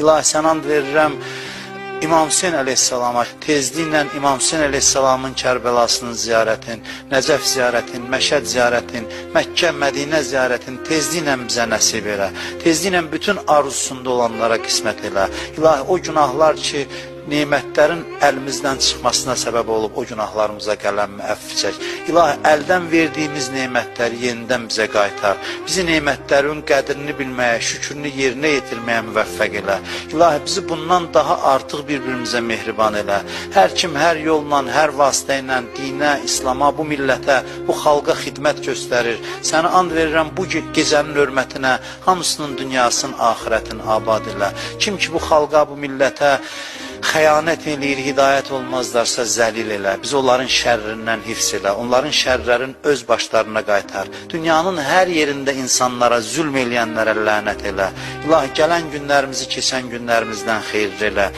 İlahi, sən and verirəm İmam Hüseyin əleyhissalama, tezliklə İmam Hüseyin əleyhissalamın Kərbəlasının ziyarətin, Nəcəf ziyarətin, Məşəd ziyarətin, Məkkə, Mədinə ziyarətin tezliklə bizə nəsib elə. Tezliklə bütün arzusunda olanlara qismət elə. İlahi, o günahlar ki, nemətlərin əlimizdən çıxmasına səbəb olub, o günahlarımıza qələmmi əfv çək. İlahi, əldən verdiyimiz nemətləri yenidən bizə qaytar. Bizi nemətlərin qədrini bilməyə, şükrünü yerinə yetirməyə müvəffəq elə. İlahi, bizi bundan daha artıq bir-birimizə mehriban elə. Hər kim, hər yolla, hər vasitə ilə dinə, İslama, bu millətə, bu xalqa xidmət göstərir. Səni and verirəm bu gecənin hörmətinə, hamısının dünyasının, axirətin abad elə. Kim ki, bu xalqa, bu millətə xəyanət eləyir, hidayət olmazlarsa zəlil elə. Biz onların şərrindən hifz elə, onların şərrlərin öz başlarına qaytar. Dünyanın hər yerində insanlara, zülm eləyənlərə lənət elə. İlahi, gələn günlərimizi keçən günlərimizdən xeyirli elə.